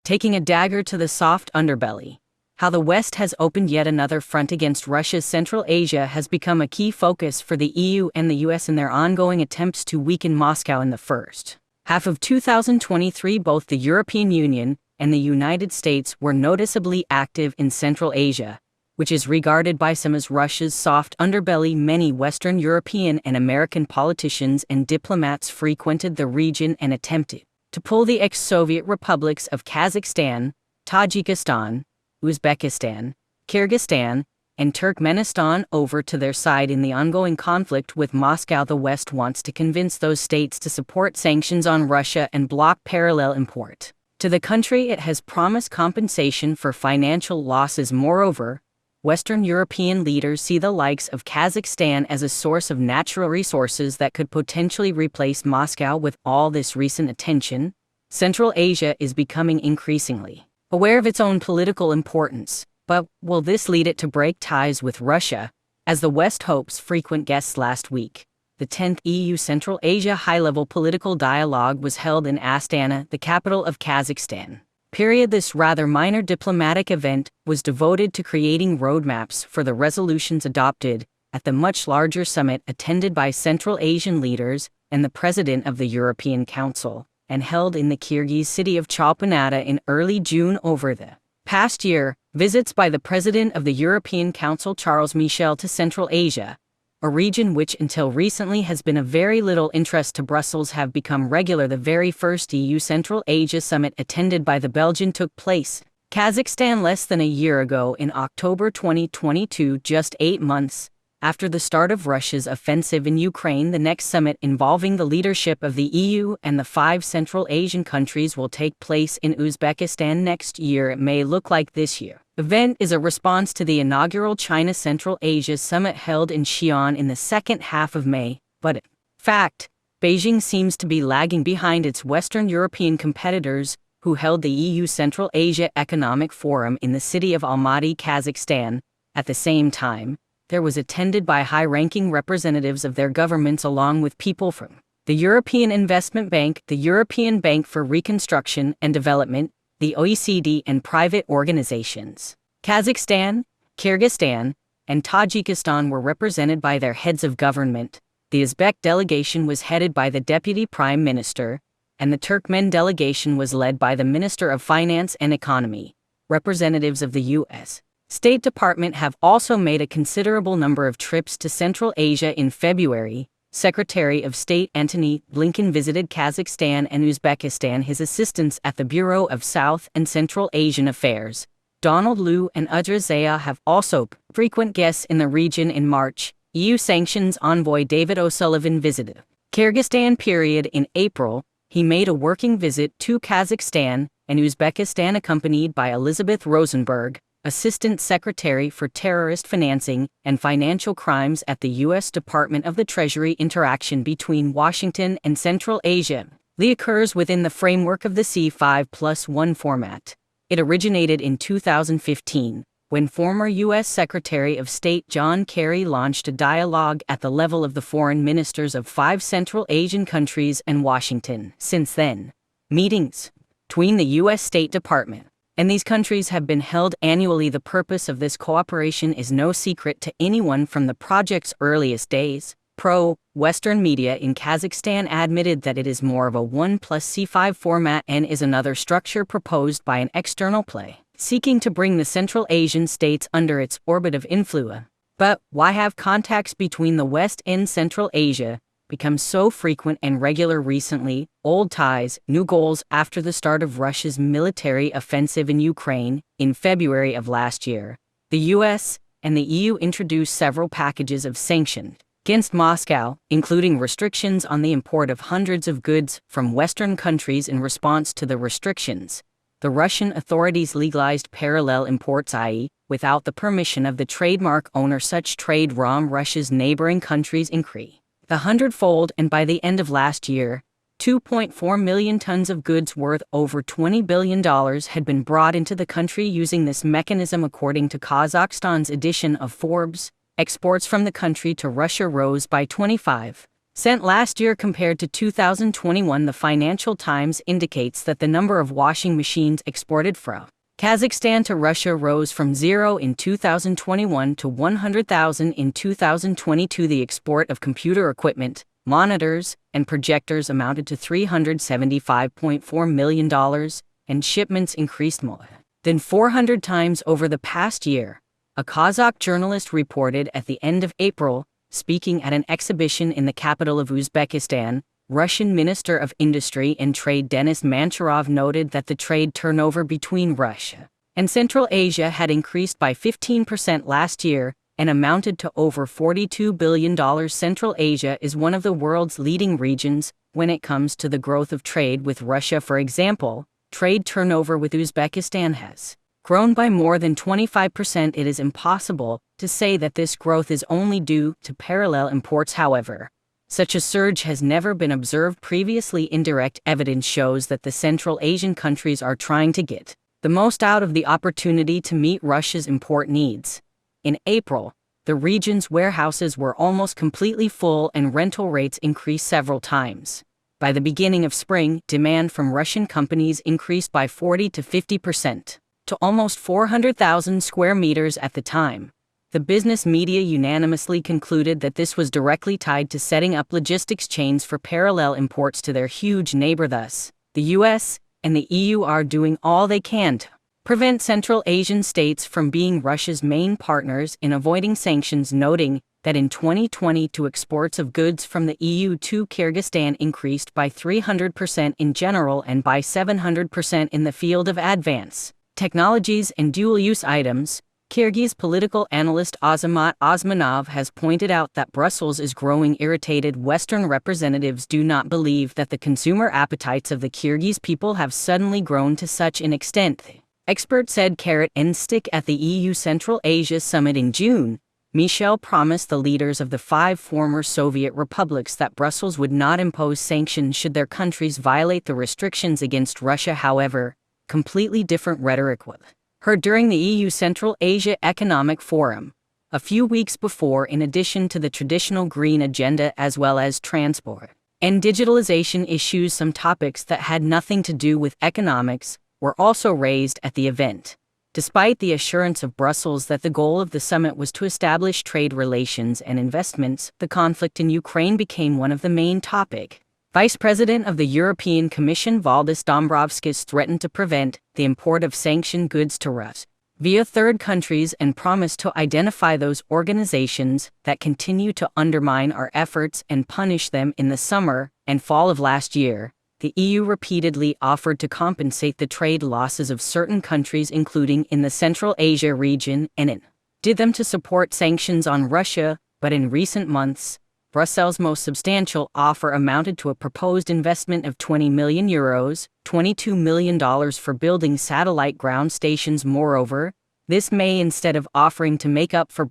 taking a dagger to the soft underbelly. How the West has opened yet another front against Russia's Central Asia has become a key focus for the EU and the US in their ongoing attempts to weaken Moscow in the first half of 2023. Both the European Union and the United States were noticeably active in Central Asia, which is regarded by some as Russia's soft underbelly. Many Western European and American politicians and diplomats frequented the region and attempted to pull the ex-Soviet republics of Kazakhstan, Tajikistan, Uzbekistan, Kyrgyzstan, and Turkmenistan over to their side in the ongoing conflict with Moscow. The West wants to convince those states to support sanctions on Russia and block parallel import to the country. It has promised compensation for financial losses. Moreover, Western European leaders see the likes of Kazakhstan as a source of natural resources that could potentially replace Moscow. With all this recent attention, Central Asia is becoming increasingly aware of its own political importance. But will this lead it to break ties with Russia, as the West hopes? Frequent guests. Last week, the 10th EU Central Asia high-level political dialogue was held in Astana, the capital of Kazakhstan. This rather minor diplomatic event was devoted to creating roadmaps for the resolutions adopted at the much larger summit attended by Central Asian leaders and the President of the European Council, and held in the Kyrgyz city of Cholpanata in early June. Over the past year, visits by the President of the European Council Charles Michel to Central Asia, a region which until recently has been of very little interest to Brussels, have become regular. The very first EU Central Asia summit attended by the Belgian took place Kazakhstan less than a year ago in October 2022, just 8 months after the start of Russia's offensive in Ukraine. The next summit, involving the leadership of the EU and the 5 Central Asian countries, will take place in Uzbekistan next year. It may look like this year event is a response to the inaugural China Central Asia Summit held in Xi'an in the second half of May, but in fact, Beijing seems to be lagging behind its Western European competitors, who held the EU Central Asia Economic Forum in the city of Almaty, Kazakhstan. At the same time, there was attended by high-ranking representatives of their governments along with people from the European Investment Bank, the European Bank for Reconstruction and Development, the OECD, and private organizations. Kazakhstan, Kyrgyzstan, and Tajikistan were represented by their heads of government. The Uzbek delegation was headed by the Deputy Prime Minister, and the Turkmen delegation was led by the Minister of Finance and Economy. Representatives of the U.S. State Department have also made a considerable number of trips to Central Asia. In February, Secretary of State Antony Blinken visited Kazakhstan and Uzbekistan. His assistants at the Bureau of South and Central Asian Affairs, Donald Liu and Udra Zaya, have also frequent guests in the region. In March, EU sanctions envoy David O'Sullivan visited Kyrgyzstan. In April, he made a working visit to Kazakhstan and Uzbekistan accompanied by Elizabeth Rosenberg, Assistant Secretary for Terrorist Financing and Financial Crimes at the U.S. Department of the Treasury. Interaction between Washington and Central Asia occurs within the framework of the C5+1 format. It originated in 2015, when former U.S. Secretary of State John Kerry launched a dialogue at the level of the foreign ministers of 5 Central Asian countries and Washington. Since then, meetings between the U.S. State Department and these countries have been held annually. The purpose of this cooperation is no secret to anyone from the project's earliest days. Pro-Western media in Kazakhstan admitted that it is more of a 1+C5 format and is another structure proposed by an external play, seeking to bring the Central Asian states under its orbit of influence. But why have contacts between the West and Central Asia become so frequent and regular recently? Old ties, new goals. After the start of Russia's military offensive in Ukraine in February of last year, the US and the EU introduced several packages of sanctions against Moscow, including restrictions on the import of hundreds of goods from Western countries. In response to the restrictions, the Russian authorities legalized parallel imports, i.e., without the permission of the trademark owner. Such trade from Russia's neighboring countries increased the 100-fold, and by the end of last year, 2.4 million tons of goods worth over $20 billion had been brought into the country using this mechanism. According to Kazakhstan's edition of Forbes, exports from the country to Russia rose by 25% sent last year compared to 2021. The Financial Times indicates that the number of washing machines exported from Kazakhstan to Russia rose from 0 in 2021 to 100,000 in 2022. The export of computer equipment, monitors, and projectors amounted to $375.4 million, and shipments increased more than 400 times over the past year, a Kazakh journalist reported at the end of April. Speaking at an exhibition in the capital of Uzbekistan, Russian Minister of Industry and Trade Denis Mancharov noted that the trade turnover between Russia and Central Asia had increased by 15% last year and amounted to over $42 billion. Central Asia is one of the world's leading regions when it comes to the growth of trade with Russia. For example, trade turnover with Uzbekistan has grown by more than 25%. It is impossible to say that this growth is only due to parallel imports, however. Such a surge has never been observed previously. Indirect evidence shows that the Central Asian countries are trying to get the most out of the opportunity to meet Russia's import needs. In April, the region's warehouses were almost completely full and rental rates increased several times. By the beginning of spring, demand from Russian companies increased by 40 to 50%. To almost 400,000 square meters at the time. The business media unanimously concluded that this was directly tied to setting up logistics chains for parallel imports to their huge neighbor. Thus, the US and the EU are doing all they can to prevent Central Asian states from being Russia's main partners in avoiding sanctions, noting that in 2022 exports of goods from the EU to Kyrgyzstan increased by 300% in general and by 700% in the field of advanced technologies and dual-use items. Kyrgyz political analyst Azamat Osmanov has pointed out that Brussels is growing irritated. Western representatives do not believe that the consumer appetites of the Kyrgyz people have suddenly grown to such an extent. Expert said. And stick at the EU Central Asia Summit in June, Michel promised the leaders of the 5 former Soviet republics that Brussels would not impose sanctions should their countries violate the restrictions against Russia. However, completely different rhetoric was heard during the EU Central Asia Economic Forum a few weeks before. In addition to the traditional green agenda as well as transport and digitalization issues, some topics that had nothing to do with economics were also raised at the event. Despite the assurance of Brussels that the goal of the summit was to establish trade relations and investments, the conflict in Ukraine became one of the main topics. Vice President of the European Commission Valdis Dombrovskis threatened to prevent the import of sanctioned goods to Russia via third countries and promised to identify those organizations that continue to undermine our efforts and punish them. In the summer and fall of last year, the EU repeatedly offered to compensate the trade losses of certain countries, including in the Central Asia region, and did them to support sanctions on Russia, but in recent months, Brussels' most substantial offer amounted to a proposed investment of €20 million, $22 million for building satellite ground stations. Moreover, this May, instead of offering to make up for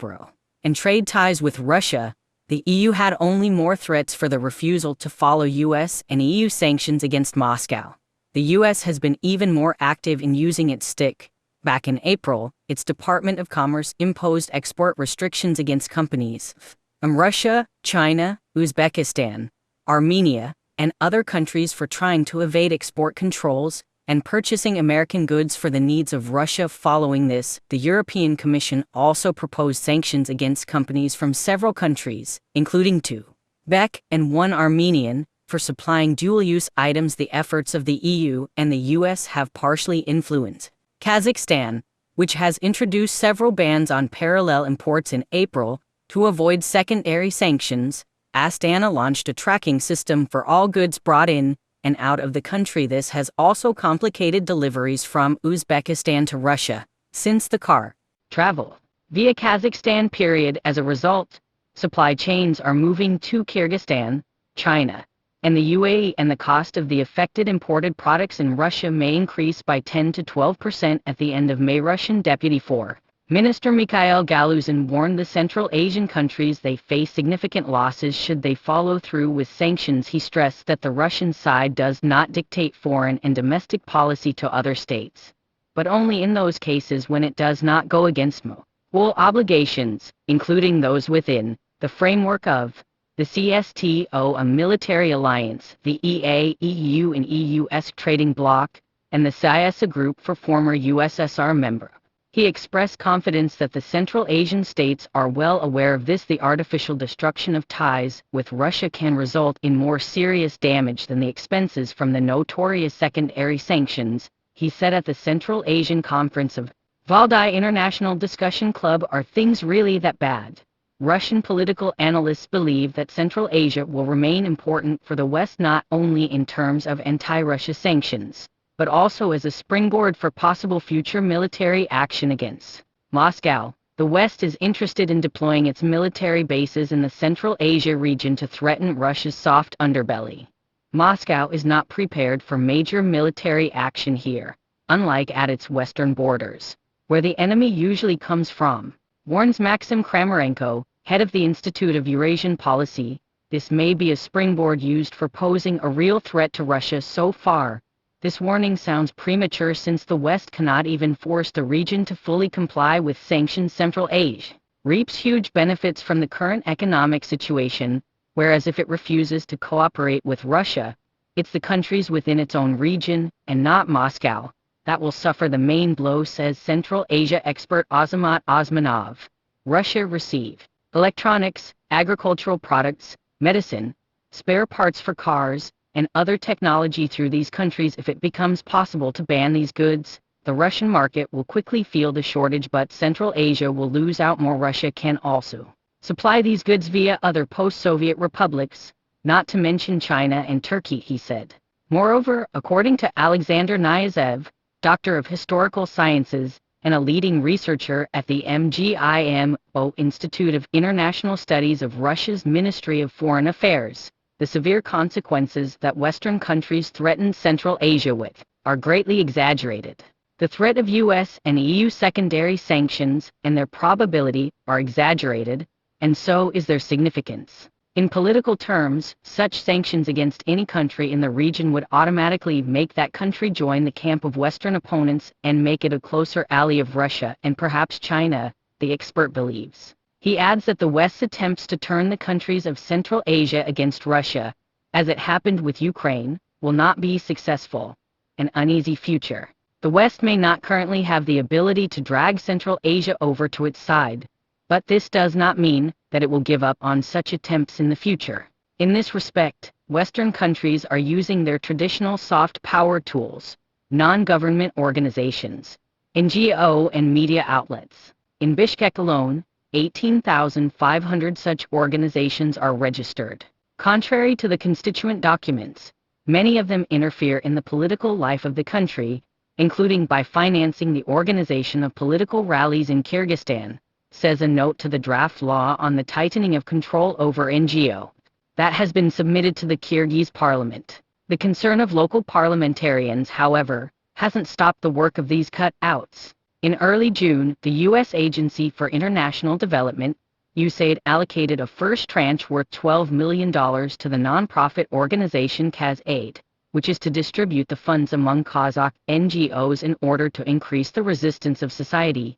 and trade ties with Russia, the EU had only more threats for the refusal to follow US and EU sanctions against Moscow. The US has been even more active in using its stick. Back in April, its Department of Commerce imposed export restrictions against companies from Russia, China, Uzbekistan, Armenia, and other countries for trying to evade export controls and purchasing American goods for the needs of Russia. Following this, the European Commission also proposed sanctions against companies from several countries, including 2 Uzbek and 1 Armenian, for supplying dual-use items. The efforts of the EU and the US have partially influenced Kazakhstan, which has introduced several bans on parallel imports in April. To avoid secondary sanctions, Astana launched a tracking system for all goods brought in and out of the country. This has also complicated deliveries from Uzbekistan to Russia, since the car travel via Kazakhstan. As a result, supply chains are moving to Kyrgyzstan, China, and the UAE, and the cost of the affected imported products in Russia may increase by 10 to 12% at the end of May. Russian Deputy Foreign Minister Mikhail Galuzin warned the Central Asian countries they face significant losses should they follow through with sanctions. He stressed that the Russian side does not dictate foreign and domestic policy to other states, but only in those cases when it does not go against mutual obligations, including those within the framework of The CSTO, a military alliance, the EA, EU and EU-esque trading bloc, and the CISA group for former USSR member. He expressed confidence that the Central Asian states are well aware of this. The artificial destruction of ties with Russia can result in more serious damage than the expenses from the notorious secondary sanctions, he said at the Central Asian Conference of Valdai International Discussion Club. Are things really that bad? Russian political analysts believe that Central Asia will remain important for the West not only in terms of anti-Russia sanctions, but also as a springboard for possible future military action against Moscow. The West is interested in deploying its military bases in the Central Asia region to threaten Russia's soft underbelly. Moscow is not prepared for major military action here, unlike at its western borders, where the enemy usually comes from, warns Maxim Kramarenko, head of the Institute of Eurasian Policy. This may be a springboard used for posing a real threat to Russia. So far, this warning sounds premature since the West cannot even force the region to fully comply with sanctions. Central Asia reaps huge benefits from the current economic situation, whereas if it refuses to cooperate with Russia, it's the countries within its own region, and not Moscow, that will suffer the main blow, says Central Asia expert Azamat Osmanov. Russia receive electronics, agricultural products, medicine, spare parts for cars, and other technology through these countries. If it becomes possible to ban these goods, the Russian market will quickly feel the shortage, but Central Asia will lose out more. Russia can also supply these goods via other post-Soviet republics, not to mention China and Turkey, he said. Moreover, according to Alexander Nyazev, Doctor of Historical Sciences and a leading researcher at the MGIMO Institute of International Studies of Russia's Ministry of Foreign Affairs, the severe consequences that Western countries threaten Central Asia with are greatly exaggerated. The threat of US and EU secondary sanctions and their probability are exaggerated, and so is their significance. In political terms, such sanctions against any country in the region would automatically make that country join the camp of Western opponents and make it a closer ally of Russia and perhaps China, the expert believes. He adds that the West's attempts to turn the countries of Central Asia against Russia, as it happened with Ukraine, will not be successful. An uneasy future. The West may not currently have the ability to drag Central Asia over to its side, but this does not mean that it will give up on such attempts in the future. In this respect, Western countries are using their traditional soft power tools, non-government organizations, NGO and media outlets. In Bishkek alone, 18,500 such organizations are registered. Contrary to the constituent documents, many of them interfere in the political life of the country, including by financing the organization of political rallies in Kyrgyzstan, says a note to the draft law on the tightening of control over NGO that has been submitted to the Kyrgyz parliament. The concern of local parliamentarians, however, hasn't stopped the work of these cutouts. In early June, the U.S. Agency for International Development, USAID, allocated a first tranche worth $12 million to the nonprofit organization KazAid, which is to distribute the funds among Kazakh NGOs in order to increase the resistance of society,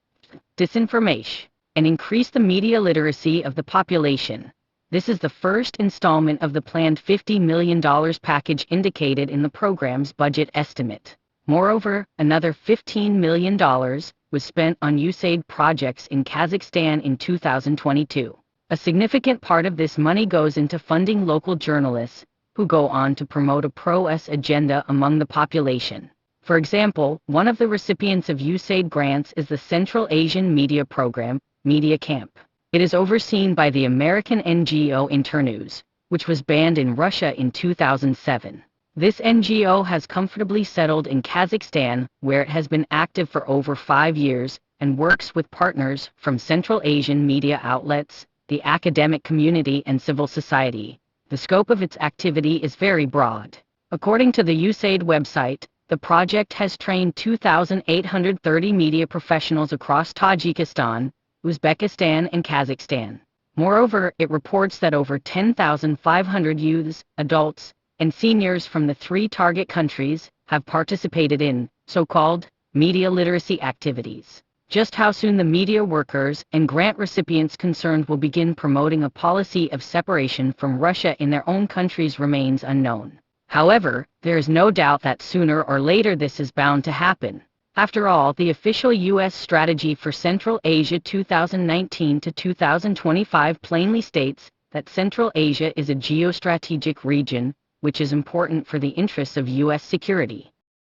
disinformation, and increase the media literacy of the population. This is the first installment of the planned $50 million package indicated in the program's budget estimate. Moreover, another $15 million was spent on USAID projects in Kazakhstan in 2022. A significant part of this money goes into funding local journalists, who go on to promote a pro-US agenda among the population. For example, one of the recipients of USAID grants is the Central Asian Media Program, Media Camp. It is overseen by the American NGO Internews, which was banned in Russia in 2007. This NGO has comfortably settled in Kazakhstan, where it has been active for over 5 years, and works with partners from Central Asian media outlets, the academic community and civil society. The scope of its activity is very broad. According to the USAID website, the project has trained 2,830 media professionals across Tajikistan, Uzbekistan and Kazakhstan. Moreover, it reports that over 10,500 youths, adults, and seniors from the 3 target countries have participated in so-called media literacy activities. Just how soon the media workers and grant recipients concerned will begin promoting a policy of separation from Russia in their own countries remains unknown. However, there is no doubt that sooner or later this is bound to happen. After all, the official U.S. strategy for Central Asia 2019 to 2025 plainly states that Central Asia is a geostrategic region, which is important for the interests of U.S. security.